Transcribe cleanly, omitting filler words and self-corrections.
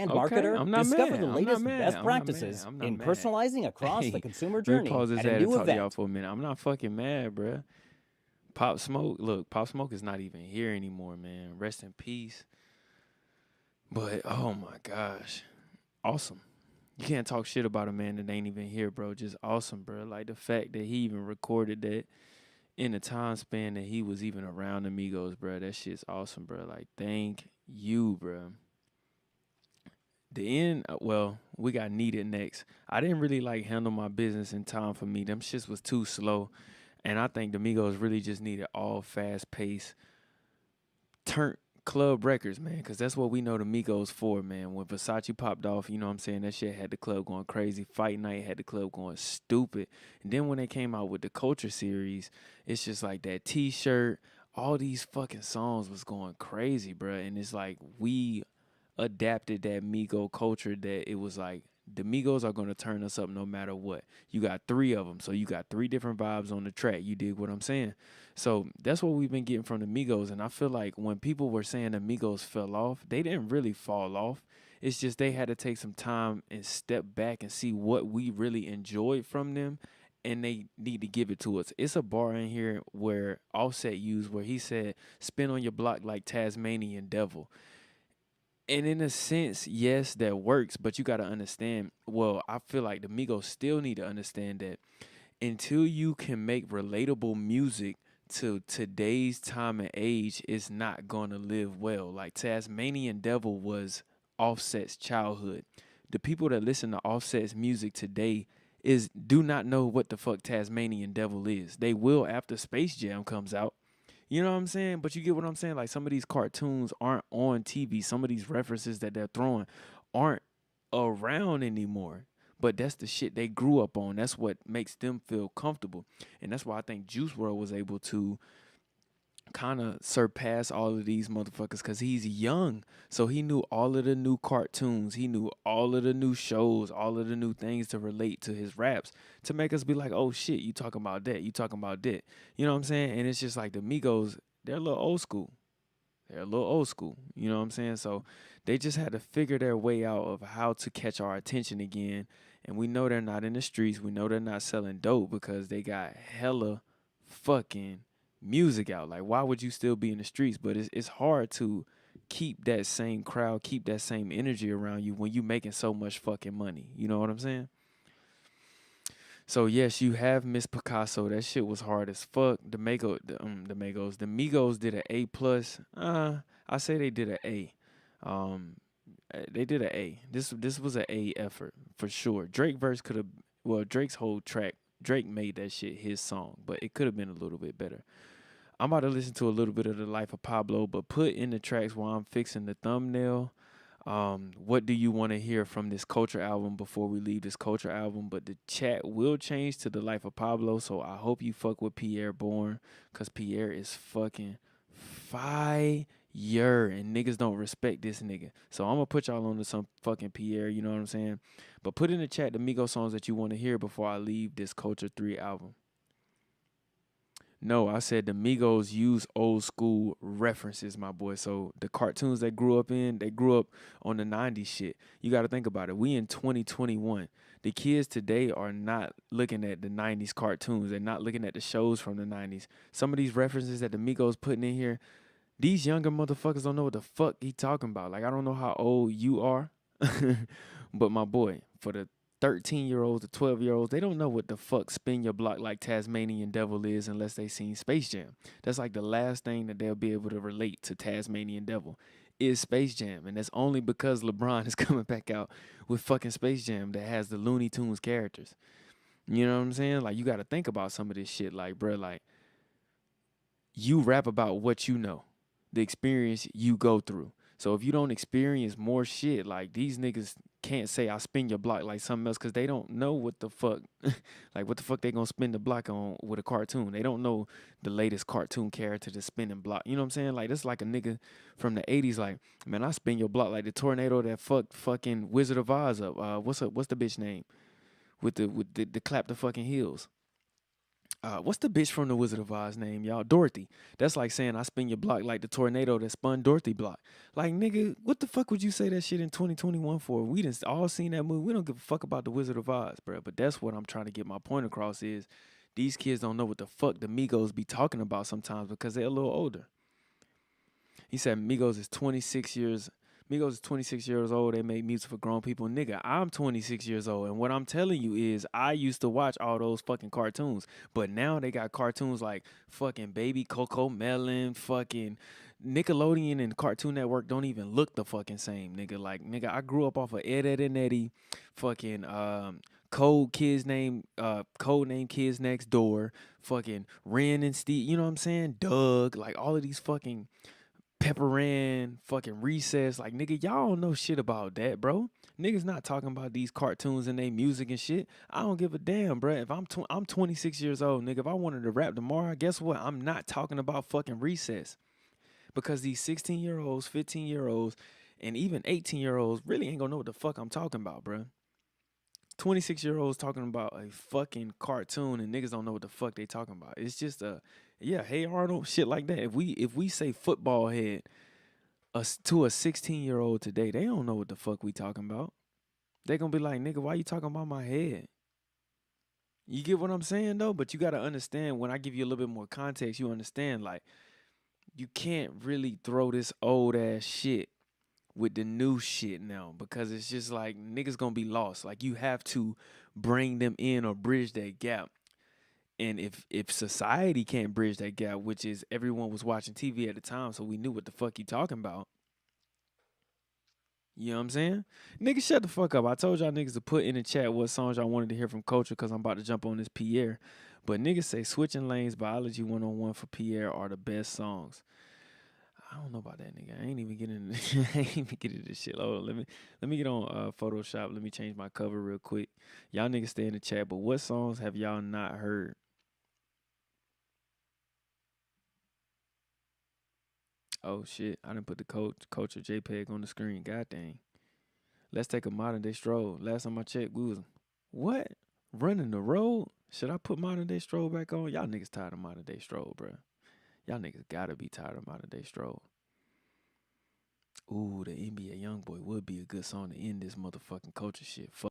And Okay, marketer, I'm not discover mad. the I'm not latest mad. best I'm not mad. practices I'm not in mad. personalizing across the Hey, consumer let me journey pause this at a ad and new talk to y'all event. for a minute. I'm not fucking mad, bruh. Pop Smoke, look, Pop Smoke is not even here anymore, man. Rest in peace. But oh my gosh, awesome. You can't talk shit about a man that ain't even here, bro. Just awesome, bro. Like the fact that he even recorded that in the time span that he was even around the Migos, bro. That shit's awesome, bro. Like thank you, bro. The end, well, we got Needed next. I didn't really like handle my business in time for me. Them shits was too slow. And I think the Migos really just needed all fast paced turn club records, man, because that's what we know the Migos for, man. When Versace popped off, you know what I'm saying? That shit had the club going crazy. Fight Night had the club going stupid. And then when they came out with the Culture series, it's just like that t shirt, all these fucking songs was going crazy, bruh. And it's like we adapted that Migo culture that it was like the Migos are gonna turn us up no matter what. You got three of them, so you got three different vibes on the track. You dig what I'm saying? So that's what we've been getting from the Migos, and I feel like when people were saying the Migos fell off, they didn't really fall off. It's just they had to take some time and step back and see what we really enjoyed from them, and they need to give it to us. It's a bar in here where Offset used where he said, "Spin on your block like Tasmanian devil." And in a sense, yes, that works, but you got to understand. Well, I feel like the Migos still need to understand that until you can make relatable music to today's time and age, it's not going to live well. Like Tasmanian Devil was Offset's childhood. The people that listen to Offset's music today is do not know what the fuck Tasmanian Devil is. They will after Space Jam comes out. You know what I'm saying? But you get what I'm saying? Like some of these cartoons aren't on TV. Some of these references that they're throwing aren't around anymore. But that's the shit they grew up on. That's what makes them feel comfortable. And that's why I think Juice World was able to kind of surpass all of these motherfuckers because he's young. So he knew all of the new cartoons. He knew all of the new shows, all of the new things to relate to his raps to make us be like, oh shit, you talking about that. You talking about that. You know what I'm saying? And it's just like the Migos, they're a little old school. They're a little old school. You know what I'm saying? So they just had to figure their way out of how to catch our attention again. And we know they're not in the streets. We know they're not selling dope because they got hella fucking music out. Like, why would you still be in the streets? But it's hard to keep that same crowd, keep that same energy around you when you making so much fucking money. You know what I'm saying? So yes, you have Miss Picasso. That shit was hard as fuck. The Migos did an A plus. I say they did an A. Um, they did an A. This was an A effort for sure. Drake verse could have. Well, Drake's whole track. Drake made that shit his song, but it could have been a little bit better. I'm about to listen to a little bit of the life of Pablo, but put in the tracks while I'm fixing the thumbnail. What do you want to hear from this culture album before we leave this culture album? But the chat will change to the life of Pablo, so I hope you fuck with Pierre Bourne, cause Pierre is fucking fire, and niggas don't respect this nigga. So I'm gonna put y'all on to some fucking Pierre, you know what I'm saying? But put in the chat the Migos songs that you want to hear before I leave this Culture 3 album. No, I said the Migos use old school references, my boy. So the cartoons they grew up in, they grew up on the 90s shit. You got to think about it. We in 2021. The kids today are not looking at the 90s cartoons. They're not looking at the shows from the 90s. Some of these references that the Migos putting in here, these younger motherfuckers don't know what the fuck he talking about. Like, I don't know how old you are, but my boy, for the 13-year-olds, the 12-year-olds, they don't know what the fuck spin your block like Tasmanian Devil is unless they seen Space Jam. That's like the last thing that they'll be able to relate to Tasmanian Devil is Space Jam. And that's only because LeBron is coming back out with fucking Space Jam that has the Looney Tunes characters. You know what I'm saying? Like, you got to think about some of this shit. Like, bro, like, you rap about what you know, the experience you go through. So if you don't experience more shit, like these niggas can't say I spin your block like something else because they don't know what the fuck, like what the fuck they gonna spin the block on with a cartoon. They don't know the latest cartoon character to spinning block. You know what I'm saying? Like this like a nigga from the 80s like, man, I spin your block like the tornado that fucking Wizard of Oz up. What's the bitch name? With the clap the fucking heels. What's the bitch from the Wizard of Oz name, y'all? Dorothy. That's like saying I spin your block like the tornado that spun Dorothy block. Like, nigga, what the fuck would you say that shit in 2021 for? We done all seen that movie. We don't give a fuck about the Wizard of Oz, bro. But that's what I'm trying to get my point across is these kids don't know what the fuck the Migos be talking about sometimes because they're a little older. He said Migos is 26 years old. They make music for grown people. Nigga, I'm 26 years old. And what I'm telling you is I used to watch all those fucking cartoons. But now they got cartoons like fucking Baby Coco Melon, fucking Nickelodeon and Cartoon Network don't even look the fucking same, nigga. Like, nigga, I grew up off of Ed, Ed and Eddie, fucking code name kids next door, fucking Ren and Steve, you know what I'm saying? Doug, like all of these fucking Pepper Ann, fucking Recess. Like, nigga, y'all don't know shit about that, bro. Niggas not talking about these cartoons and they music and shit. I don't give a damn, bro. If I'm 26 years old, nigga. If I wanted to rap tomorrow, guess what? I'm not talking about fucking Recess because these 16-year-olds, 15-year-olds, and even 18-year-olds really ain't gonna know what the fuck I'm talking about, bro. 26-year-olds talking about a fucking cartoon and niggas don't know what the fuck they talking about. It's just yeah, hey Arnold, shit like that. If we say football head to a 16-year-old today, they don't know what the fuck we talking about. They gonna be like, nigga, why you talking about my head? You get what I'm saying though? But you gotta understand when I give you a little bit more context, you understand like you can't really throw this old ass shit with the new shit now because it's just like niggas gonna be lost. Like you have to bring them in or bridge that gap. And if society can't bridge that gap, which is everyone was watching TV at the time, so we knew what the fuck you talking about. You know what I'm saying? Niggas, shut the fuck up. I told y'all niggas to put in the chat what songs y'all wanted to hear from Culture because I'm about to jump on this Pierre. But niggas say Switching Lanes, Biology 101 for Pierre are the best songs. I don't know about that nigga. I ain't even getting I ain't even getting this shit. Oh, let me get on Photoshop. Let me change my cover real quick. Y'all niggas stay in the chat. But what songs have y'all not heard? Oh shit! I didn't put the culture JPEG on the screen. God dang. Let's take a modern day stroll. Last time I checked, we was what? Running the road? Should I put modern day stroll back on? Y'all niggas tired of modern day stroll, bro. Y'all niggas gotta be tired of modern day stroll. Ooh, the NBA YoungBoy would be a good song to end this motherfucking culture shit. Fuck.